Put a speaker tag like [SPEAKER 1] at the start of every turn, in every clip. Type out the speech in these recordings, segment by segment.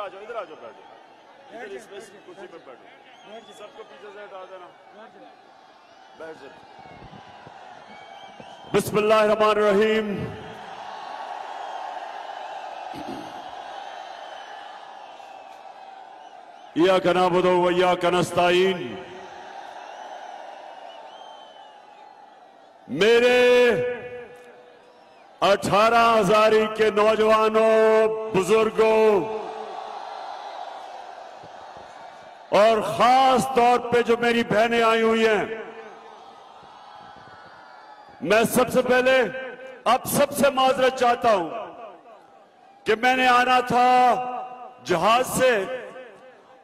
[SPEAKER 1] आ जाओ, इधर आ जाओ, बैठो इधर इस कुर्सी पे बैठो, सबको पीछे से हटा देना, बैठ जाओ। बिस्मिल्लाहिर्रहमानिर्रहीम। इय्याका नअबुदु व इय्याका नस्तईन। मेरे 18,000 के नौजवानों, बुजुर्गों और खास तौर पे जो मेरी बहनें आई हुई हैं, मैं सबसे पहले अब सबसे माजरत चाहता हूं कि मैंने आना था जहाज से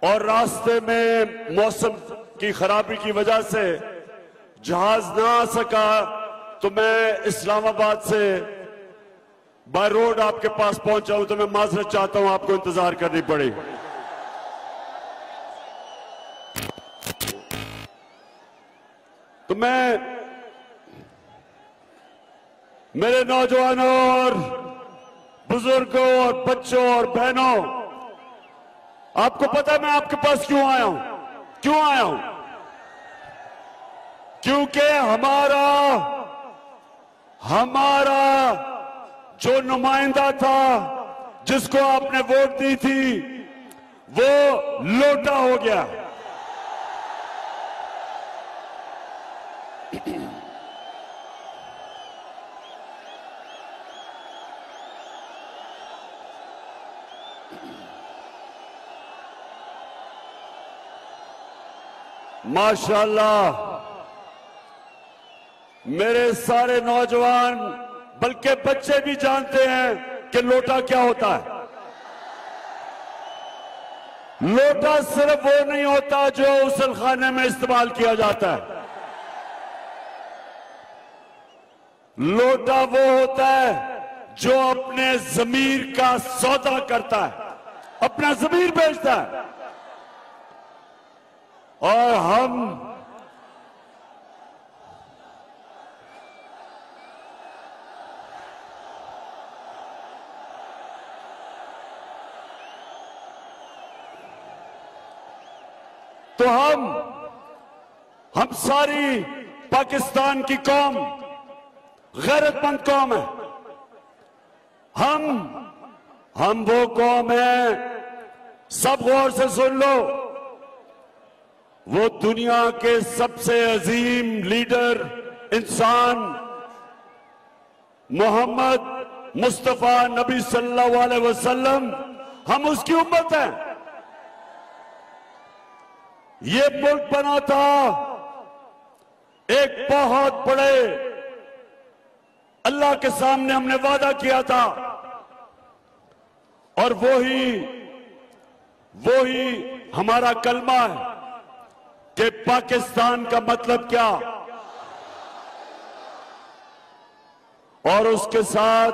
[SPEAKER 1] और रास्ते में मौसम की खराबी की वजह से जहाज ना आ सका, तो मैं इस्लामाबाद से बाय रोड आपके पास पहुंचा हूं, तो मैं माजरत चाहता हूं, आपको इंतजार करनी पड़ी। तो मैं मेरे नौजवानों और बुजुर्गों और बच्चों और बहनों, आपको पता है मैं आपके पास क्यों आया हूं? क्यों आया हूं? क्योंकि हमारा जो नुमाइंदा था, जिसको आपने वोट दी थी, वो लोटा हो गया। माशाअल्लाह, मेरे सारे नौजवान बल्कि बच्चे भी जानते हैं कि लोटा क्या होता है। लोटा सिर्फ वो नहीं होता जो गुस्ल खाने में इस्तेमाल किया जाता है। लोटा वो होता है जो अपने ज़मीर का सौदा करता है, अपना ज़मीर बेचता है। और हम सारी पाकिस्तान की कौम गैरतमंद कौम है। हम वो कौम है, सब गौर से सुन लो, वो दुनिया के सबसे अजीम लीडर इंसान मोहम्मद मुस्तफा नबी सल्लल्लाहु अलैहि वसल्लम, हम उसकी उम्मत हैं। ये मुल्क बना था एक बहुत बड़े अल्लाह के सामने, हमने वादा किया था, और वही हमारा कलमा है कि पाकिस्तान का मतलब क्या, और उसके साथ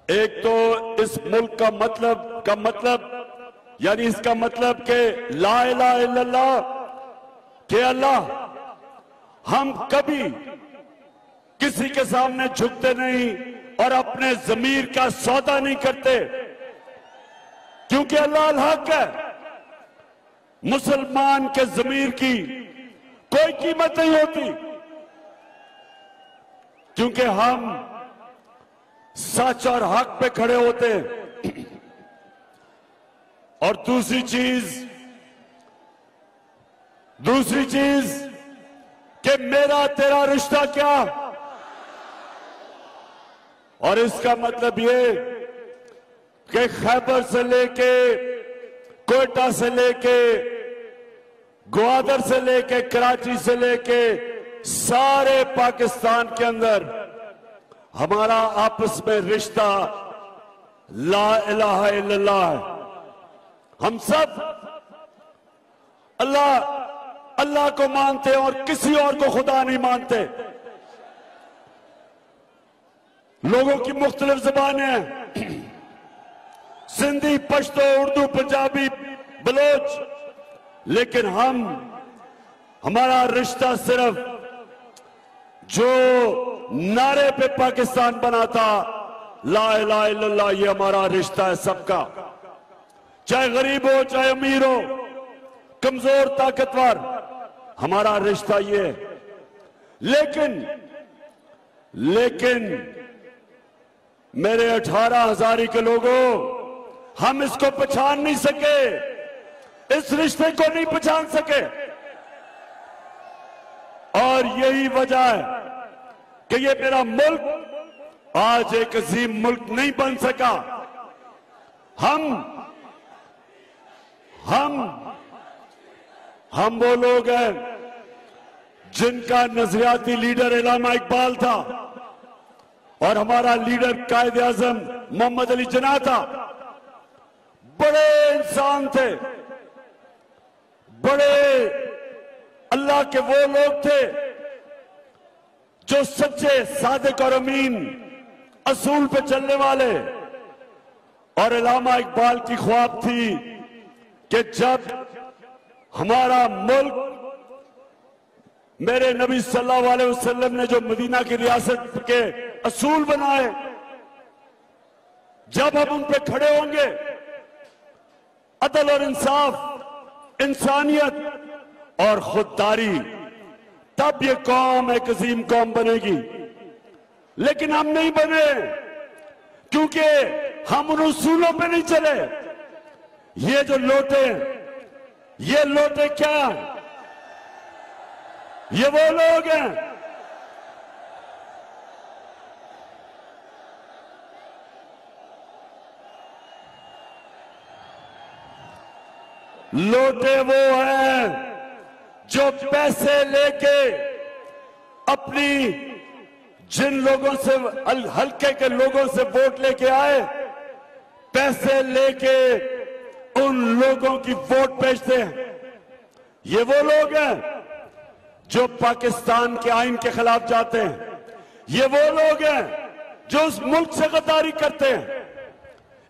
[SPEAKER 1] एक तो इस मुल्क का मतलब यानी इसका मतलब कि ला इलाहा इल्लल्लाह, कि अल्लाह, हम कभी किसी के सामने झुकते नहीं और अपने ज़मीर का सौदा नहीं करते, क्योंकि अल्लाह अल हक है। मुसलमान के ज़मीर की कोई कीमत नहीं होती, क्योंकि हम सच और हक पे खड़े होते हैं। और दूसरी चीज कि मेरा तेरा रिश्ता क्या, और इसका मतलब ये कि खैबर से लेके कोयटा से लेके ग्वादर से लेके कराची से लेके सारे पाकिस्तान के अंदर हमारा आपस में रिश्ता ला इलाहा इल्लल्लाह है। हम सब अल्लाह को मानते हैं और किसी और को खुदा नहीं मानते। लोगों की मुख्तलिफ ज़बानें हैं, सिंधी, पश्तो, उर्दू, पंजाबी, बलोच, लेकिन हमारा रिश्ता सिर्फ जो नारे पे पाकिस्तान बना था, ला इलाहा इल्लल्लाह, ये हमारा रिश्ता है सबका। चाहे गरीब हो चाहे अमीर हो, कमजोर ताकतवर, हमारा रिश्ता ये है। लेकिन मेरे 18,000 के लोगों, हम इसको पहचान नहीं सके, इस रिश्ते को नहीं पहचान सके। और यही वजह है कि ये मेरा मुल्क आज एक अजीम मुल्क नहीं बन सका। हम वो लोग हैं जिनका नजरियाती लीडर इलामा इकबाल था और हमारा लीडर कायदे आजम मोहम्मद अली जिन्ना था। बड़े इंसान थे, बड़े अल्लाह के वो लोग थे जो सच्चे, सादिक और अमीन, असूल पे चलने वाले। और इलामा इकबाल की ख्वाब थी कि जब हमारा मुल्क, मेरे नबी सल्लल्लाहु अलैहि वसल्लम ने जो मदीना की रियासत के असूल बनाए, जब हम उन पे खड़े होंगे, अदल और इंसाफ, इंसानियत और खुददारी, तब ये कौम एक अजीम कौम बनेगी। लेकिन हम नहीं बने क्योंकि हम उन उसूलों पे नहीं चले। ये जो लोटे, ये लोटे क्या, ये वो लोग हैं लोटे वो हैं जो पैसे लेके अपनी, जिन लोगों से, हल्के के लोगों से वोट लेके आए, पैसे लेके उन लोगों की वोट बेचते हैं। ये वो लोग हैं जो पाकिस्तान के आइन के खिलाफ जाते हैं। ये वो लोग हैं जो उस मुल्क से गद्दारी करते हैं।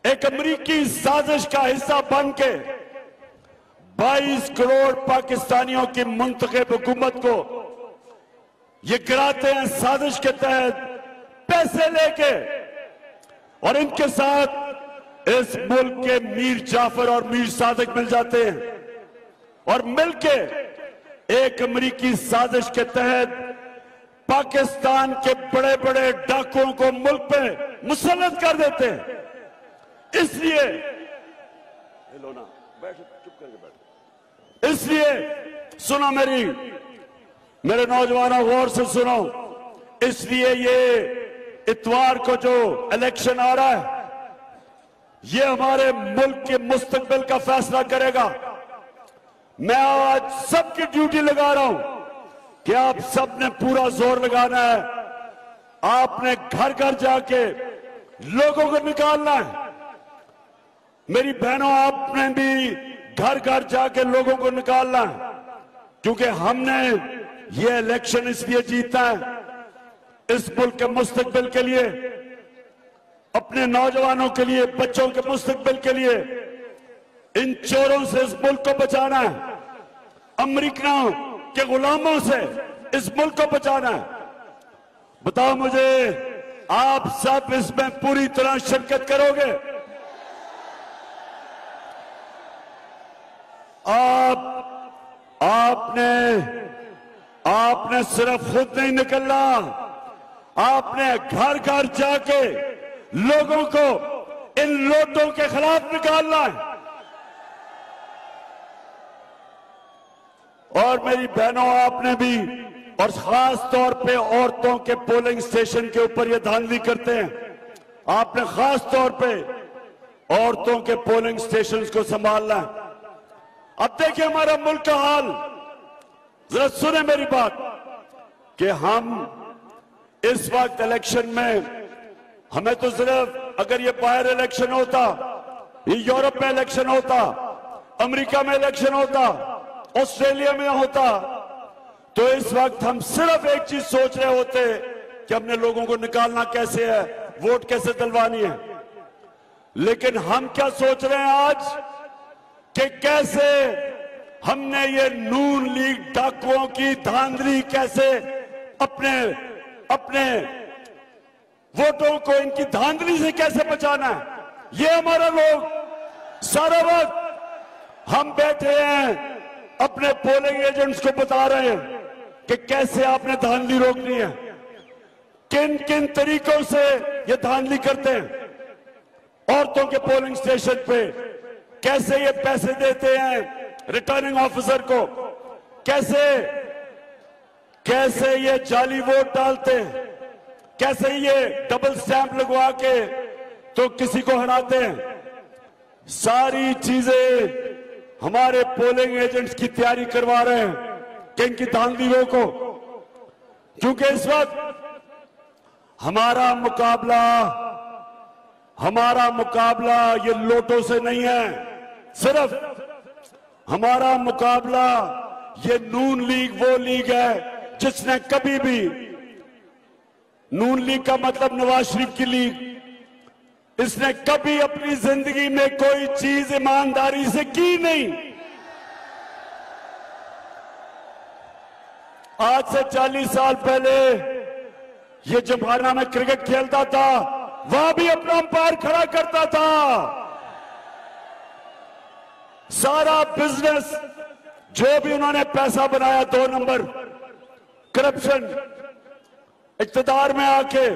[SPEAKER 1] एक अमेरिकी साजिश का हिस्सा बन के 22 करोड़ पाकिस्तानियों की मुंतखब हुकूमत को ये गिराते हैं साजिश के तहत, पैसे लेके। और इनके साथ इस मुल्क के मीर जाफर और मीर सादिक मिल जाते हैं और मिलके एक अमेरिकी साजिश के तहत पाकिस्तान के बड़े बड़े डाकुओं को मुल्क पे मुसल्लत कर देते हैं। इसलिए चुप करके बैठ। इसलिए सुनो, मेरे नौजवानों, गौर से सुनो। इसलिए ये इतवार को जो इलेक्शन आ रहा है, ये हमारे मुल्क के मुस्तकबिल का फैसला करेगा। मैं आज सबकी ड्यूटी लगा रहा हूं कि आप सबने पूरा जोर लगाना है। आपने घर घर जाके लोगों को निकालना है। मेरी बहनों, आपने भी घर घर जाके लोगों को निकालना है, क्योंकि हमने ये इलेक्शन इसलिए जीता है, इस मुल्क के मुस्तकबिल के लिए, अपने नौजवानों के लिए, बच्चों के मुस्तकबिल के लिए। इन चोरों से इस मुल्क को बचाना है, अमेरिकनों के गुलामों से इस मुल्क को बचाना है। बताओ मुझे, आप सब इसमें पूरी तरह शिरकत करोगे? आपने सिर्फ खुद नहीं निकलना, आपने घर घर जाके लोगों को इन लोटों के खिलाफ निकालना है। और मेरी बहनों, आपने भी, और खास तौर पे औरतों के पोलिंग स्टेशन के ऊपर ये धांधली करते हैं, आपने खास तौर पे औरतों के पोलिंग स्टेशन को संभालना है। अब देखिए हमारा मुल्क का हाल, जरा सुने मेरी बात, कि हम इस वक्त इलेक्शन में, हमें तो सिर्फ, अगर ये बाहर इलेक्शन होता, ये यूरोप में इलेक्शन होता, अमेरिका में इलेक्शन होता, ऑस्ट्रेलिया में होता, तो इस वक्त हम सिर्फ एक चीज सोच रहे होते कि हमने लोगों को निकालना कैसे है, वोट कैसे दिलवानी है। लेकिन हम क्या सोच रहे हैं आज, कि कैसे हमने ये नून लीग डाकुओं की धांधली, कैसे अपने वोटों को इनकी धांधली से कैसे बचाना है। ये हमारा लोग सारा वक्त हम बैठे हैं अपने पोलिंग एजेंट्स को बता रहे हैं कि कैसे आपने धांधली रोकनी है, किन किन तरीकों से ये धांधली करते हैं। औरतों के पोलिंग स्टेशन पे कैसे ये पैसे देते हैं रिटर्निंग ऑफिसर को, कैसे ये जाली वोट डालते हैं, कैसे ये डबल स्टैंप लगवा के तो किसी को हराते हैं। सारी चीजें हमारे पोलिंग एजेंट्स की तैयारी करवा रहे हैं कि इनकी धांधली रोको, क्योंकि इस वक्त हमारा मुकाबला ये लोटों से नहीं है। सिर्फ हमारा मुकाबला ये नून लीग वो लीग है जिसने कभी भी, नून लीग का मतलब नवाज शरीफ की लीग, इसने कभी अपनी जिंदगी में कोई चीज ईमानदारी से की नहीं। आज से 40 साल पहले ये जमाना में क्रिकेट खेलता था, वहां भी अपना अंपायर खड़ा करता था। सारा बिजनेस जो भी उन्होंने पैसा बनाया 2 नंबर करप्शन, इक्तदार में आके,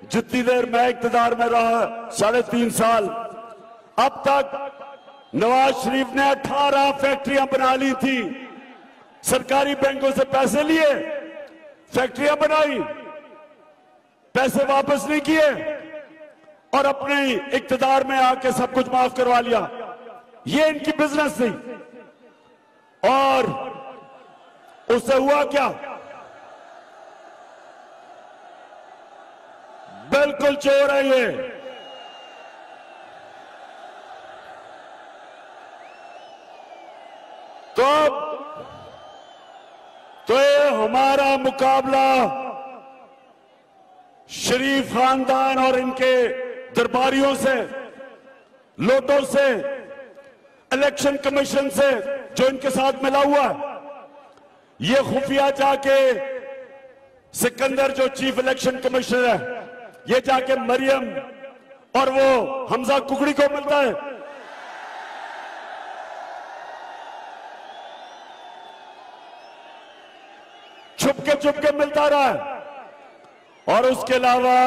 [SPEAKER 1] जितनी देर मैं इक्तदार में रहा 3.5 साल, अब तक नवाज शरीफ ने 18 फैक्ट्रियां बना ली थी। सरकारी बैंकों से पैसे लिए, फैक्ट्रियां बनाई, पैसे वापस नहीं किए और अपने इक्तदार में आके सब कुछ माफ करवा लिया। ये इनकी बिजनेस थी। और उससे हुआ क्या? बिल्कुल चोर है ये। तो ये हमारा मुकाबला शरीफ खानदान और इनके दरबारियों से, लोटों से, इलेक्शन कमीशन से जो इनके साथ मिला हुआ है। ये खुफिया जाके सिकंदर जो चीफ इलेक्शन कमिश्नर है, ये जाके मरियम और वो हमजा कुकड़ी को मिलता है। छुपके मिलता रहा है। और उसके अलावा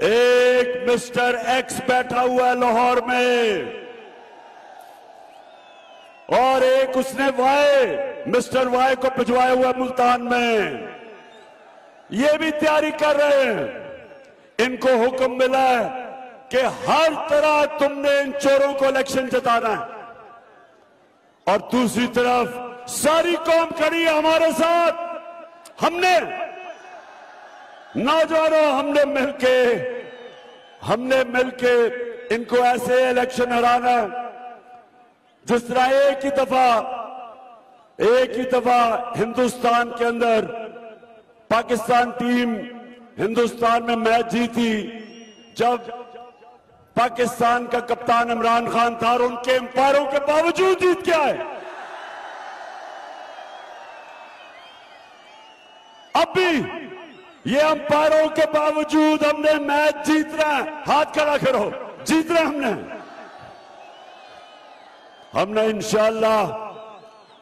[SPEAKER 1] एक मिस्टर एक्स बैठा हुआ है लाहौर में, और एक उसने मिस्टर वाई को भिजवाया हुआ मुल्तान में। ये भी तैयारी कर रहे हैं। इनको हुक्म मिला है कि हर तरह तुमने इन चोरों को इलेक्शन जिताना है। और दूसरी तरफ सारी कौम खड़ी है हमारे साथ। हमने नौजवानों, हमने मिलके इनको ऐसे इलेक्शन हराना है जिस तरह एक ही दफा हिंदुस्तान के अंदर पाकिस्तान टीम हिंदुस्तान में मैच जीती, जब पाकिस्तान का कप्तान इमरान खान था और उनके अंपायरों के बावजूद जीत के आए। अब भी ये अंपायरों के बावजूद हमने मैच जीत रहे हैं। हाथ खड़ा करो, जीत रहे हमने इंशाअल्लाह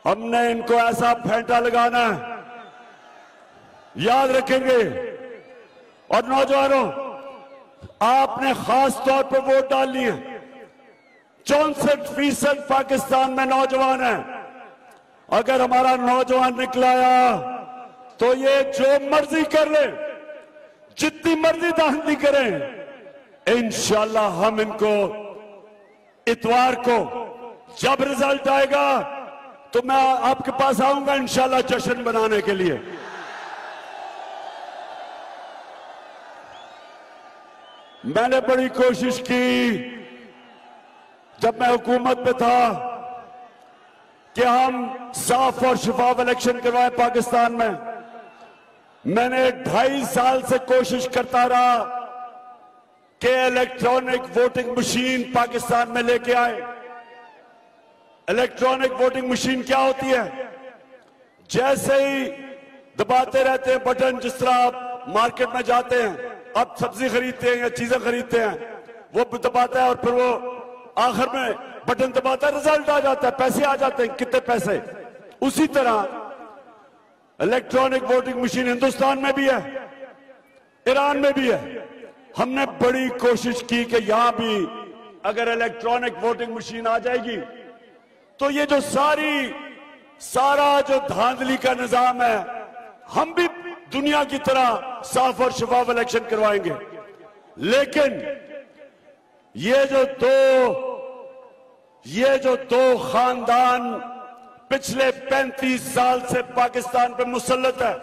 [SPEAKER 1] हमने इनको ऐसा फेंटा लगाना है, याद रखेंगे। और नौजवानों, आपने खास तौर पर वोट डालनी है। 64% पाकिस्तान में नौजवान है। अगर हमारा नौजवान निकलाया तो ये जो मर्जी कर ले, जितनी मर्जी धांधली करें, इंशाअल्लाह हम इनको इतवार को जब रिजल्ट आएगा तो मैं आपके पास आऊंगा इंशाअल्लाह जश्न मनाने के लिए। मैंने बड़ी कोशिश की जब मैं हुकूमत में था कि हम साफ और शफाफ इलेक्शन करवाएं पाकिस्तान में। मैंने 2.5 साल से कोशिश करता रहा कि इलेक्ट्रॉनिक वोटिंग मशीन पाकिस्तान में लेके आए। इलेक्ट्रॉनिक वोटिंग मशीन क्या होती है? जैसे ही दबाते रहते हैं बटन, जिस तरह आप मार्केट में जाते हैं, आप सब्जी खरीदते हैं या चीजें खरीदते हैं, वो दबाता है और फिर वो आखिर में बटन दबाता है, रिजल्ट आ जाता है, पैसे आ जाते हैं। कितने पैसे? उसी तरह इलेक्ट्रॉनिक वोटिंग मशीन हिंदुस्तान में भी है, ईरान में भी है। हमने बड़ी कोशिश की कि यहां भी अगर इलेक्ट्रॉनिक वोटिंग मशीन आ जाएगी तो ये जो सारा जो धांधली का निजाम है, हम भी दुनिया की तरह साफ और शफाफ इलेक्शन करवाएंगे। लेकिन ये जो दो खानदान पिछले 35 साल से पाकिस्तान पे मुसल्लत है,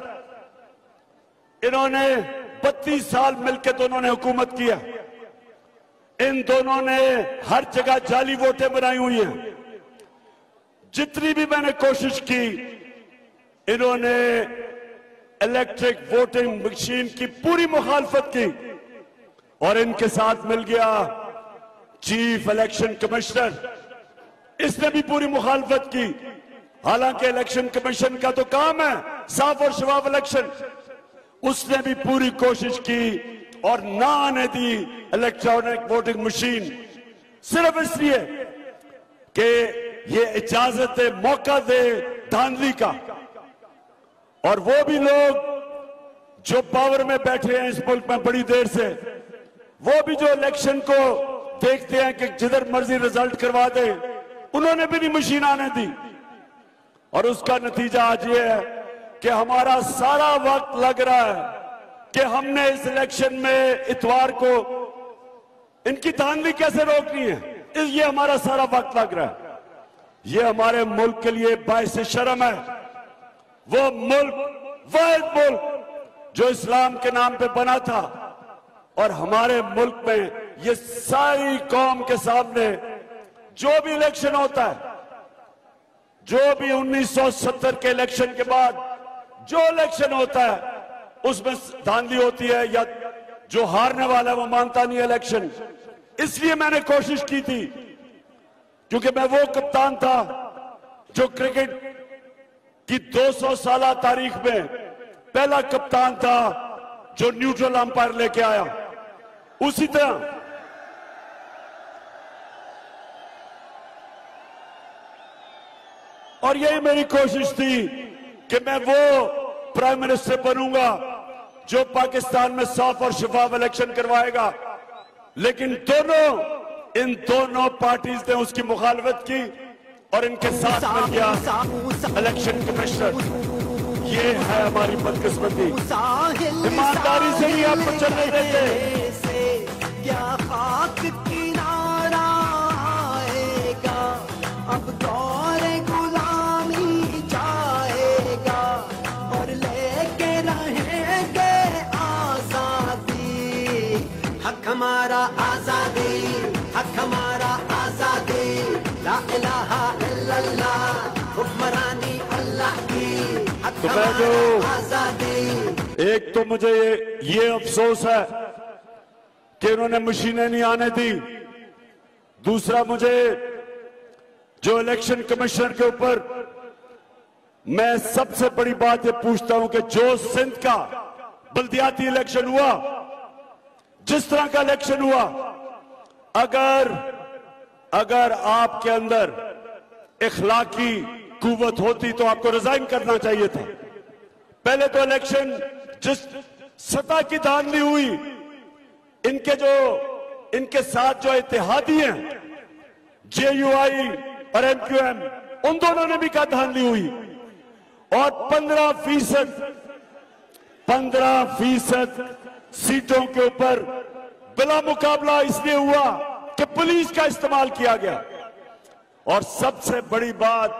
[SPEAKER 1] इन्होंने 32 साल मिलकर दोनों ने हुकूमत किया। इन दोनों ने हर जगह जाली वोटें बनाई हुई हैं। जितनी भी मैंने कोशिश की, इन्होंने इलेक्ट्रिक वोटिंग मशीन की पूरी मुखालफत की और इनके साथ मिल गया चीफ इलेक्शन कमिश्नर, इसने भी पूरी मुखालफत की। हालांकि इलेक्शन कमीशन का तो काम है साफ और शफाफ इलेक्शन, उसने भी पूरी कोशिश की और ना आने दी इलेक्ट्रॉनिक वोटिंग मशीन, सिर्फ इसलिए कि ये इजाजत दे, मौका दे धांधली का। और वो भी लोग जो पावर में बैठे हैं इस मुल्क में बड़ी देर से, वो भी जो इलेक्शन को देखते हैं कि जिधर मर्जी रिजल्ट करवा दे, उन्होंने भी नहीं मशीन आने दी। और उसका नतीजा आज ये है कि हमारा सारा वक्त लग रहा है कि हमने इस इलेक्शन में इतवार को इनकी धांधली कैसे रोकनी है, ये हमारा सारा वक्त लग रहा है। ये हमारे मुल्क के लिए बाइस शर्म है। वो मुल्क, वाहिद मुल्क जो इस्लाम के नाम पे बना था, और हमारे मुल्क में ये सारी कौम के सामने जो भी इलेक्शन होता है, जो भी 1970 के इलेक्शन के बाद जो इलेक्शन होता है उसमें धांधली होती है, या जो हारने वाला है वो मानता नहीं इलेक्शन। इसलिए मैंने कोशिश की थी, क्योंकि मैं वो कप्तान था जो क्रिकेट की 200 साल तारीख में पहला कप्तान था जो न्यूट्रल अंपायर लेके आया। उसी तरह और यही मेरी कोशिश थी कि मैं वो प्राइम मिनिस्टर बनूंगा जो पाकिस्तान में साफ और शफाफ इलेक्शन करवाएगा। लेकिन इन दोनों पार्टीज ने उसकी मुखालफत की और इनके साथ मिल गया इलेक्शन कमिश्नर। ये है हमारी बदकिस्मती। ईमानदारी से ही आपको चलने देंगे।
[SPEAKER 2] अब दौरे गुलामी जाएगा और लेके रहेंगे आजादी। हक हमारा आजादी, हक हमारा आजादी, ला इलाहा इल्लल्लाह, हुक्मरानी अल्लाह की, हक हमारा आजादी।
[SPEAKER 1] एक तो मुझे ये अफसोस है कि इन्होंने मशीनें नहीं आने दी। दूसरा, मुझे जो इलेक्शन कमिश्नर के ऊपर मैं सबसे बड़ी बात ये पूछता हूं कि जो सिंध का बल्दियाती इलेक्शन हुआ, जिस तरह का इलेक्शन हुआ, अगर आपके अंदर इखलाकी कुव्वत होती तो आपको रिजाइन करना चाहिए था। पहले तो इलेक्शन जिस सतह की धांधली हुई, इनके साथ जो इत्तेहादी हैं, JUI और MQM, उन दोनों ने भी कहा धांधली हुई। और 15% सीटों के ऊपर बिला मुकाबला इसलिए हुआ कि पुलिस का इस्तेमाल किया गया। और सबसे बड़ी बात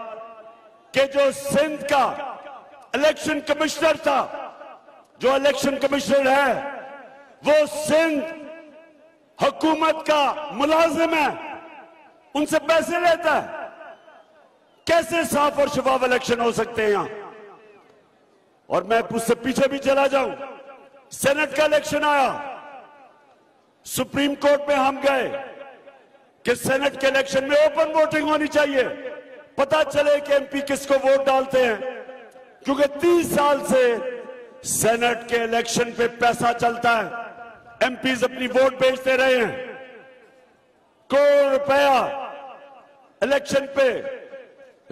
[SPEAKER 1] कि जो सिंध का इलेक्शन कमिश्नर था, जो इलेक्शन कमिश्नर है, वो सिंध हुकूमत का मुलाजिम है, उनसे पैसे लेता है। कैसे साफ और शफाफ इलेक्शन हो सकते हैं यहां? और मैं उससे पीछे भी चला जाऊं, सेनेट का इलेक्शन आया, सुप्रीम कोर्ट में हम गए कि सेनेट के इलेक्शन में ओपन वोटिंग होनी चाहिए, पता चले कि MP किसको वोट डालते हैं। क्योंकि 30 साल से सेनेट के इलेक्शन पे पैसा चलता है, MPs अपनी वोट बेचते रहे हैं, करोड़ रुपया इलेक्शन पे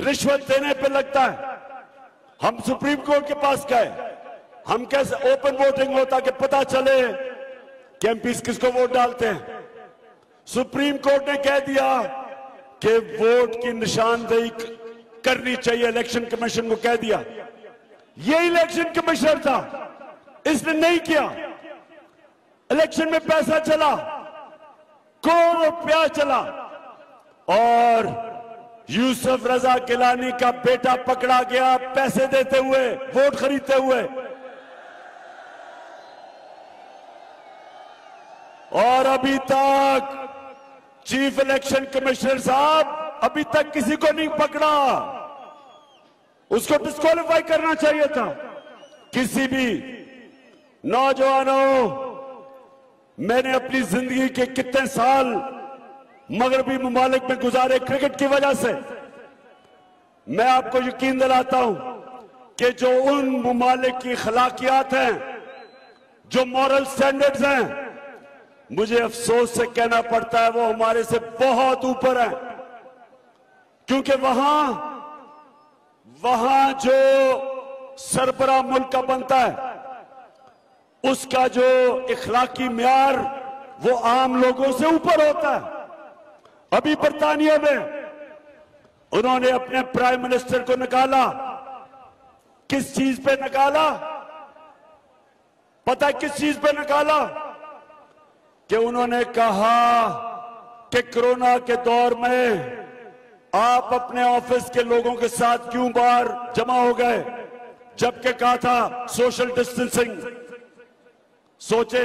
[SPEAKER 1] रिश्वत देने पे लगता है। हम सुप्रीम कोर्ट के पास गए, हम कैसे ओपन वोटिंग होता कि पता चले कि एमपीस किसको वोट डालते हैं। सुप्रीम कोर्ट ने कह दिया कि वोट की निशानदेही करनी चाहिए, इलेक्शन कमीशन को कह दिया। ये इलेक्शन कमिश्नर था, इसने नहीं किया। इलेक्शन में पैसा चला, करोड़ों रुपया चला और यूसुफ रजा गिलानी का बेटा पकड़ा गया पैसे देते हुए, वोट खरीदते हुए। और अभी तक चीफ इलेक्शन कमिश्नर साहब अभी तक किसी को नहीं पकड़ा। उसको डिस्क्वालीफाई करना चाहिए था। किसी भी नौजवानों, मैंने अपनी जिंदगी के कितने साल मगरबी ममालिक में गुजारे क्रिकेट की वजह से। मैं आपको यकीन दिलाता हूं कि जो उन ममालिक की अखलाकियात हैं, जो मॉरल स्टैंडर्ड्स हैं, मुझे अफसोस से कहना पड़ता है वो हमारे से बहुत ऊपर है। क्योंकि वहां जो सरबरा मुल्क का बनता है उसका जो इखलाकी म्यार वो आम लोगों से ऊपर होता है। अभी बर्तानिया में उन्होंने अपने प्राइम मिनिस्टर को निकाला। किस चीज पे निकाला? पता है किस चीज पे निकाला? कि उन्होंने कहा कि कोरोना के दौर में आप अपने ऑफिस के लोगों के साथ क्यों बाहर जमा हो गए, जबकि कहा था सोशल डिस्टेंसिंग। सोचे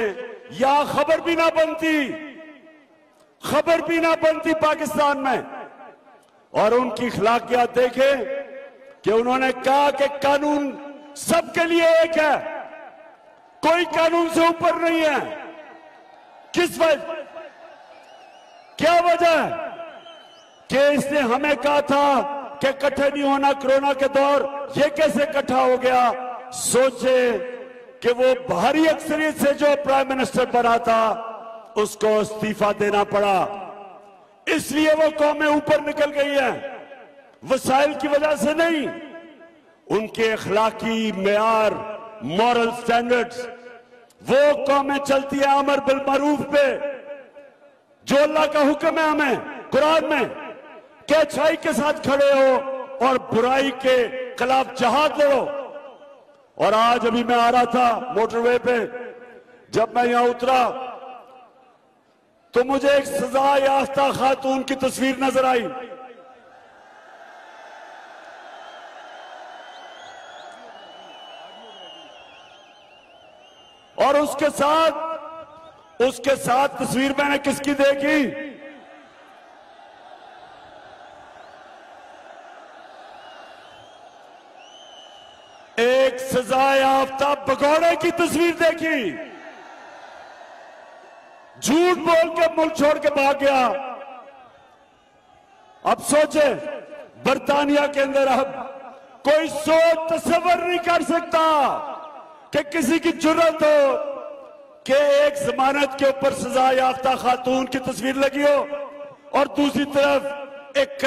[SPEAKER 1] या खबर भी ना बनती पाकिस्तान में। और उनकी अखलाकियात देखे कि उन्होंने कहा कि कानून सबके लिए एक है, कोई कानून से ऊपर नहीं है। किस वजह, क्या वजह है कि इसने हमें कहा था कि इकट्ठे नहीं होना कोरोना के दौर, ये कैसे इकट्ठा हो गया? सोचे कि वो भारी अक्सरियत से जो प्राइम मिनिस्टर बना था उसको इस्तीफा देना पड़ा, इसलिए वो कौमें ऊपर निकल गई हैं। वसाइल की वजह से नहीं, उनके अखलाकी मेयार, मॉरल स्टैंडर्ड्स, वो कौमें चलती है अमर बिल मारूफ पे, जो अल्लाह का हुक्म है हमें कुरान में कि अच्छाई के साथ खड़े हो और बुराई के खिलाफ जहाद लड़ो। और आज अभी मैं आ रहा था मोटरवे पे, जब मैं यहां उतरा तो मुझे एक सजा याफ्ता खातून की तस्वीर नजर आई। और उसके साथ तस्वीर मैंने किसकी देखी? एक सजा याफ्ता भगोड़े की तस्वीर देखी। झूठ बोल के मुल्क छोड़ के भाग गया। अब सोचे बर्तानिया के अंदर अब कोई सोच तस्वर नहीं कर सकता कि किसी की जुर्रत हो कि एक जमानत के ऊपर सजा याफ्ता खातून की तस्वीर लगी हो और दूसरी तरफ एक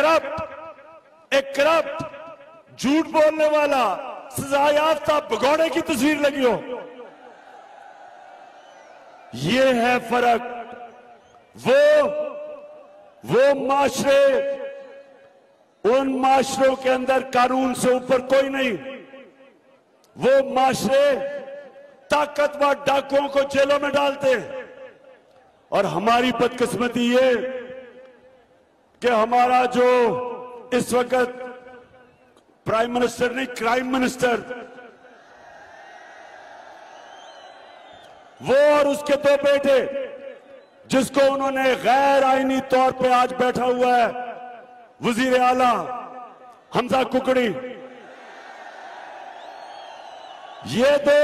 [SPEAKER 1] करप्ट झूठ बोलने वाला सजा याफ्ता भगोड़े की तस्वीर लगी हो। ये है फर्क। वो माशरे, उन माशरों के अंदर कानून से ऊपर कोई नहीं। वो माशरे ताकतवर डाकुओं को जेलों में डालते हैं। और हमारी बदकिस्मती ये कि हमारा जो इस वक्त प्राइम मिनिस्टर नहीं, क्राइम मिनिस्टर, वो और उसके दो बेटे, जिसको उन्होंने गैर आईनी तौर पे आज बैठा हुआ है वजीर आला हमजा कुकड़ी, ये दो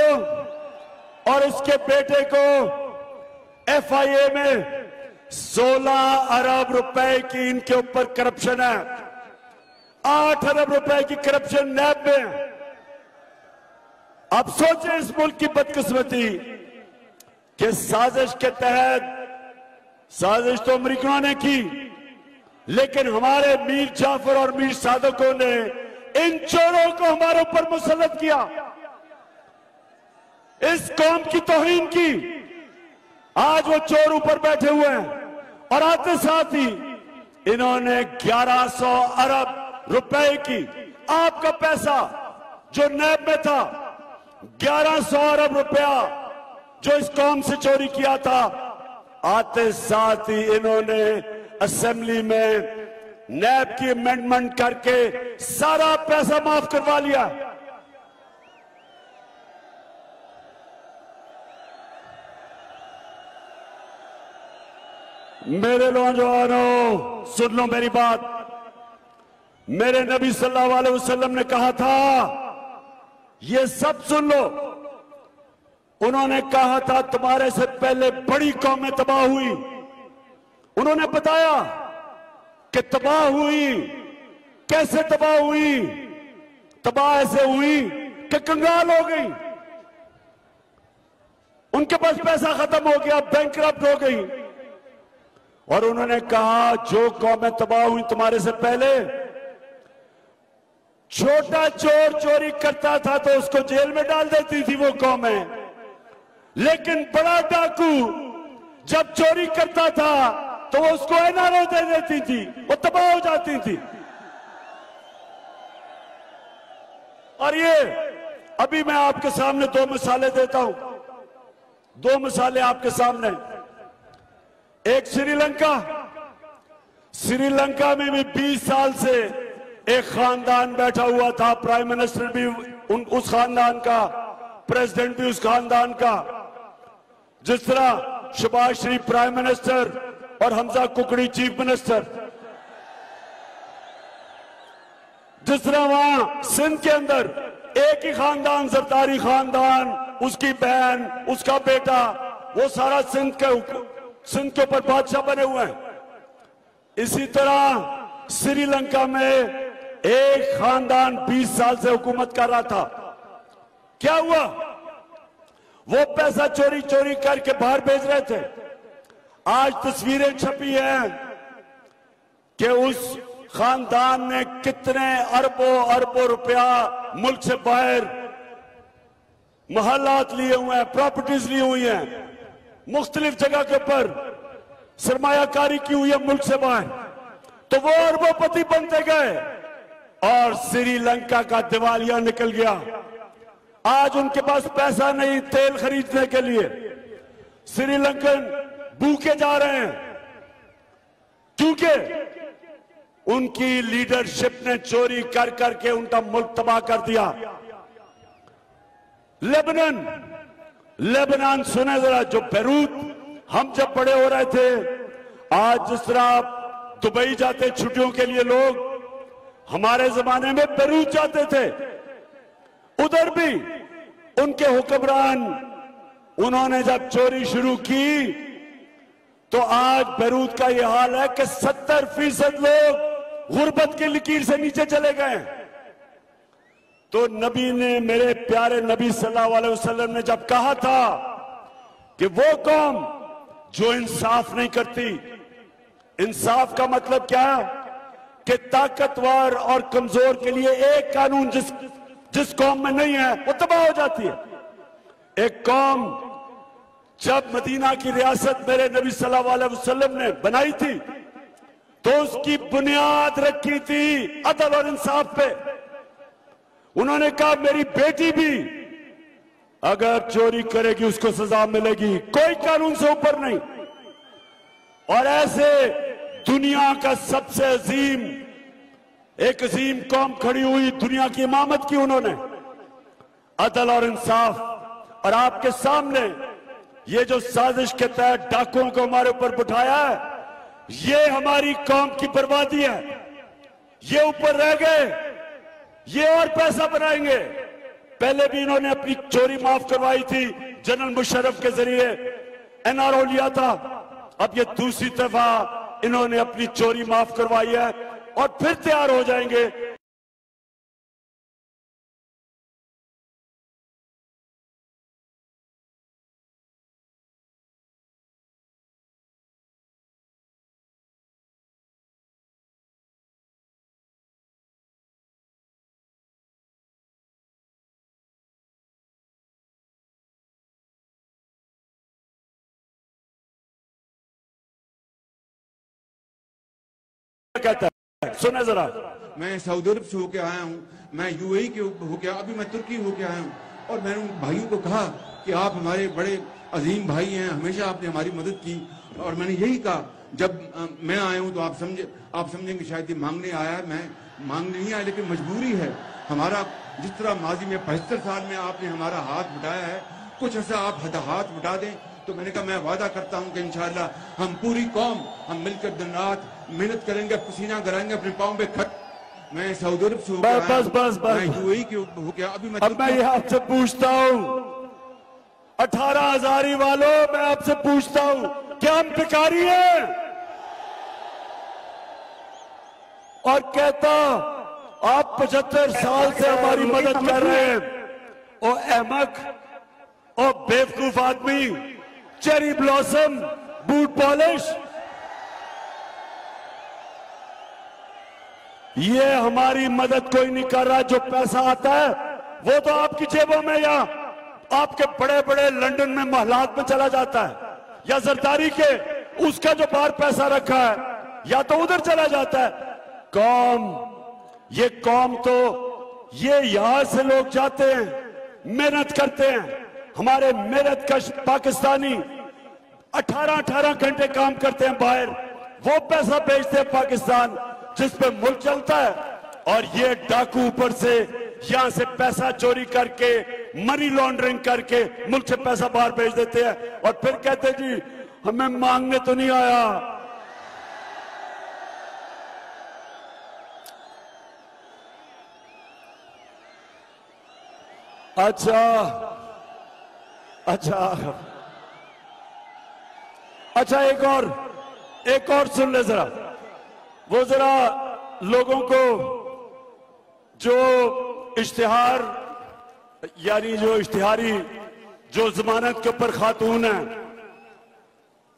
[SPEAKER 1] और इसके बेटे को एफआईए में 16 अरब रुपए की इनके ऊपर करप्शन है। 8 अरब रुपए की करप्शन नैब में। अब सोचें इस मुल्क की बदकिस्मती कि साजिश के तहत, साजिश तो अमेरिकियों ने की, लेकिन हमारे मीर जाफर और मीर सादकों ने इन चोरों को हमारे ऊपर मुसल्लत किया, इस कौम की तौहीन की। आज वो चोर ऊपर बैठे हुए हैं और आते साथ ही इन्होंने 1100 अरब रुपए की आपका पैसा जो नैब में था, 1100 अरब रुपया जो इस कौम से चोरी किया था, आते साथ ही इन्होंने असेंबली में नैब की अमेंडमेंट करके सारा पैसा माफ करवा लिया। मेरे नौजवानों, सुन लो मेरी बात। मेरे नबी सल्लल्लाहु अलैहि वसल्लम ने कहा था, ये सब सुन लो, उन्होंने कहा था तुम्हारे से पहले बड़ी कौमें तबाह हुई। उन्होंने बताया कि तबाह हुई, कैसे तबाह हुई? तबाह ऐसे हुई कि कंगाल हो गई, उनके पास पैसा खत्म हो गया, बैंकरप्ट हो गई। और उन्होंने कहा जो कौमें तबाह हुई तुम्हारे से पहले, छोटा चोर चोरी करता था तो उसको जेल में डाल देती थी वो कौमें, लेकिन बड़ा डाकू जब चोरी करता था तो वो उसको एनआरओ दे देती थी, वो तबाह हो जाती थी। और ये अभी मैं आपके सामने दो मिसालें देता हूं, दो मिसालें आपके सामने। एक श्रीलंका, श्रीलंका में भी 20 साल से एक खानदान बैठा हुआ था, प्राइम मिनिस्टर भी उस खानदान का, प्रेसिडेंट भी उस खानदान का। जिस तरह शहबाज शरीफ प्राइम मिनिस्टर और हमजा कुकड़ी चीफ मिनिस्टर, जिस तरह वहां सिंध के अंदर एक ही खानदान, जरदारी खानदान, उसकी बहन, उसका बेटा, वो सारा सिंध के ऊपर बादशाह बने हुए हैं। इसी तरह श्रीलंका में एक खानदान 20 साल से हुकूमत कर रहा था। क्या हुआ? वो पैसा चोरी चोरी करके बाहर भेज रहे थे। आज तस्वीरें छपी हैं कि उस खानदान ने कितने अरबों अरबों रुपया मुल्क से बाहर महलात लिए हुए हैं, प्रॉपर्टीज ली हुई हैं, मुख्तलिफ जगह के ऊपर सरमायाकारी की हुई है मुल्क से बाहर। तो वो अरबोपति बनते गए और श्रीलंका का दिवालिया निकल गया। आज उनके पास पैसा नहीं तेल खरीदने के लिए। श्रीलंकन भूखे जा रहे हैं क्योंकि उनकी लीडरशिप ने चोरी कर करके उनका मुल्क तबाह कर दिया। लेबनान सुने जरा, जो बेरूत हम जब बड़े हो रहे थे, आज जिस तरह आप दुबई जाते छुट्टियों के लिए लोग, हमारे जमाने में बेरूत जाते थे। उधर भी उनके हुक्मरान, उन्होंने जब चोरी शुरू की तो आज बेरूत का यह हाल है कि 70% लोग गुर्बत की लकीर से नीचे चले गए। तो नबी ने, मेरे प्यारे नबी सल्लल्लाहु अलैहि वसल्लम ने जब कहा था कि वो कौम जो इंसाफ नहीं करती, इंसाफ का मतलब क्या? कि ताकतवर और कमजोर के लिए एक कानून जिस कौम में नहीं है वो तबाह हो जाती है। एक कौम जब मदीना की रियासत मेरे नबी सल्लल्लाहु अलैहि वसल्लम ने बनाई थी तो उसकी बुनियाद रखी थी अदल और इंसाफ पे। उन्होंने कहा मेरी बेटी भी अगर चोरी करेगी उसको सजा मिलेगी, कोई कानून से ऊपर नहीं। और ऐसे दुनिया का सबसे अजीम, एक अजीम कौम खड़ी हुई, दुनिया की इमामत की उन्होंने, अदल और इंसाफ। और आपके सामने ये जो साजिश के तहत डाकुओं को हमारे ऊपर बिठाया है, ये हमारी कौम की बर्बादी है। ये ऊपर रह गए, ये और पैसा बनाएंगे। पहले भी इन्होंने अपनी चोरी माफ करवाई थी, जनरल मुशर्रफ के जरिए एनआरओ लिया था। अब ये दूसरी दफा इन्होंने अपनी चोरी माफ करवाई है और फिर तैयार हो जाएंगे कहता है, सुने जरा।
[SPEAKER 3] मैं सऊदी अरब से होके आया हूँ, मैं यूएई के होके, अभी मैं तुर्की होके आया हूँ, और मैंने उन भाइयों को कहा कि आप हमारे बड़े अजीम भाई हैं, हमेशा आपने हमारी मदद की। और मैंने यही कहा, जब मैं आया हूँ तो आप समझेंगे शायद ये मांगने आया है। मैं मांगने नहीं आया, लेकिन मजबूरी है हमारा। जिस तरह माजी में 75 साल में आपने हमारा हाथ बटाया है, कुछ ऐसा आप हाथ बटा दें। तो मैंने कहा मैं वादा करता हूं कि इंशाअल्लाह हम पूरी कौम हम मिलकर दिन रात मेहनत करेंगे, पसीना कराएंगे अपने पाँव पे खट। मैं सऊदी अरब से
[SPEAKER 1] बस
[SPEAKER 3] मैं यूएई के हो गया, अभी मैं
[SPEAKER 1] अब मैं ये आपसे पूछता हूँ, 18 हजारी वालों, मैं आपसे पूछता हूँ, क्या हम भिखारी हैं? और कहता आप 75 साल से हमारी मदद कर रहे हैं। ओ अहमक, ओ बेवकूफ आदमी, चेरी ब्लॉसम, बूट पॉलिश, ये हमारी मदद कोई नहीं कर रहा। जो पैसा आता है वो तो आपकी जेबों में या आपके बड़े बड़े लंदन में महलात में चला जाता है, या जरदारी के उसका जो बाहर पैसा रखा है या तो उधर चला जाता है। ये कौम तो ये यहां से लोग जाते हैं, मेहनत करते हैं, हमारे मेहनत कश पाकिस्तानी 18-18 घंटे काम करते हैं बाहर, वो पैसा भेजते हैं पाकिस्तान जिस पे मुल्क चलता है। और ये डाकू ऊपर से यहां से पैसा चोरी करके, मनी लॉन्ड्रिंग करके मुल्क से पैसा बाहर भेज देते हैं और फिर कहते जी हमें मांगने तो नहीं आया। अच्छा एक और सुन ले जरा। वो जरा लोगों को जो इश्तिहार यानी जो इश्तिहारी जो जमानत के ऊपर खातून है,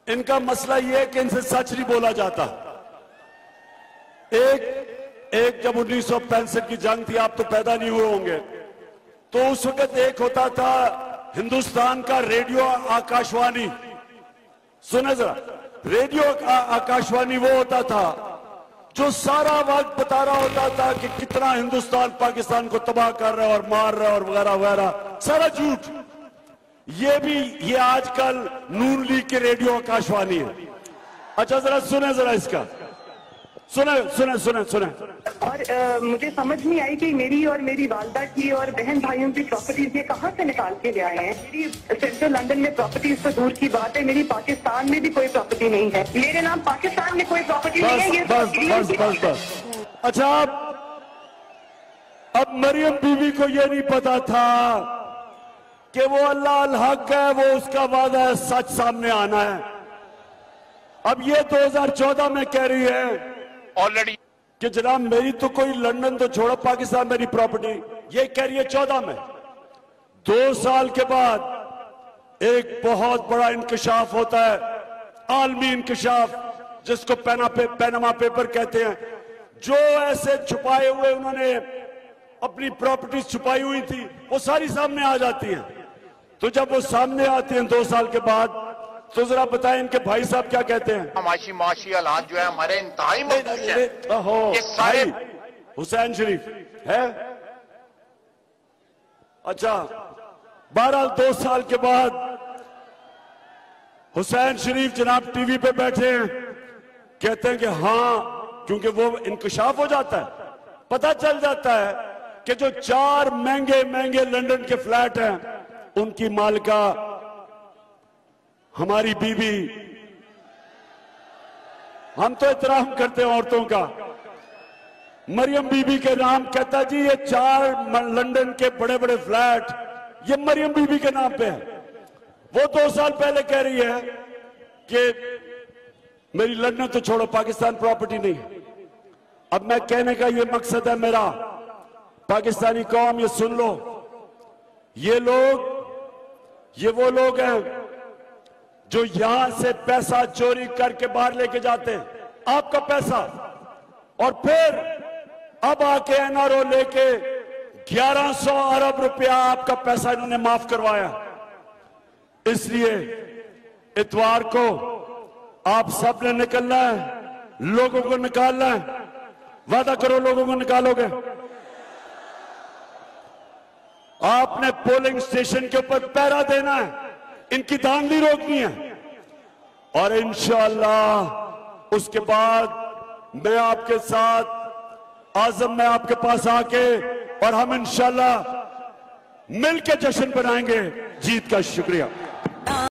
[SPEAKER 1] इनका मसला ये है कि इनसे सच नहीं बोला जाता। एक जब 1965 की जंग थी, आप तो पैदा नहीं हुए होंगे, तो उस वक्त एक होता था हिंदुस्तान का रेडियो आकाशवाणी। सुने जरा, रेडियो आकाशवाणी वो होता था जो सारा वक्त बता रहा होता था कि कितना हिंदुस्तान पाकिस्तान को तबाह कर रहा है और मार रहा है और वगैरह वगैरह, सारा झूठ। ये आजकल नून लीग के रेडियो आकाशवाणी है। अच्छा जरा सुने जरा इसका, सुने।
[SPEAKER 4] और मुझे समझ नहीं आई कि मेरी और मेरी वालदा की और बहन भाइयों की प्रॉपर्टीज ये कहाँ से निकाल के ले आए हैं। मेरी सेंट्रल लंदन में प्रॉपर्टीज तो दूर की बात है, मेरी पाकिस्तान में भी कोई प्रॉपर्टी नहीं है। मेरे नाम पाकिस्तान में कोई प्रॉपर्टी नहीं है।
[SPEAKER 1] बस। अच्छा, अब मरियम बीवी को ये नहीं पता था कि वो अल्लाह अल हक है, वो उसका वादा है, सच सामने आना है। अब ये 2014 में कह रही है
[SPEAKER 5] ऑलरेडी
[SPEAKER 1] कि जनाब मेरी तो कोई लंदन तो छोड़ो, पाकिस्तान मेरी प्रॉपर्टी, ये कह रही है 14 में। 2 साल के बाद एक बहुत बड़ा इंकशाफ होता है, आलमी इंकशाफ, जिसको पैनामा पेपर कहते हैं। जो ऐसे छुपाए हुए उन्होंने अपनी प्रॉपर्टीज छुपाई हुई थी, वो सारी सामने आ जाती हैं। तो जब वो सामने आती हैं 2 साल के बाद, तो जरा बताएं इनके भाई साहब क्या कहते हैं।
[SPEAKER 5] माशी हालात जो है हमारे इंतहाई मजबूत हैं।
[SPEAKER 1] ये सारे हुसैन शरीफ है। अच्छा, 12 साल के बाद हुसैन शरीफ जनाब टीवी पे बैठे हैं, कहते हैं कि हाँ, क्योंकि वो इंकशाफ हो जाता है, पता चल जाता है कि जो 4 महंगे लंदन के फ्लैट हैं, उनकी मालिका हमारी बीबी। हम तो एहतराम करते हैं औरतों का। मरियम बीबी के नाम कहता जी ये 4 लंदन के बड़े बड़े फ्लैट ये मरियम बीबी के नाम पे है। वो 2 साल पहले कह रही है कि मेरी लंदन तो छोड़ो, पाकिस्तान प्रॉपर्टी नहीं है। अब मैं कहने का ये मकसद है मेरा, पाकिस्तानी कौम ये सुन लो, ये वो लोग हैं जो यहां से पैसा चोरी करके बाहर लेके जाते हैं, आपका पैसा, और फिर अब आके एनआरओ लेके 1100 अरब रुपया आपका पैसा इन्होंने माफ करवाया। इसलिए इतवार को आप सब ने निकलना है, लोगों को निकालना है, वादा करो लोगों को निकालोगे। आपने पोलिंग स्टेशन के ऊपर पहरा देना है, इनकी धांधली रोकनी है, और इंशाअल्लाह उसके बाद मैं आपके साथ आजम में आपके पास आके और हम इंशाअल्लाह मिलकर जश्न बनाएंगे जीत का। शुक्रिया।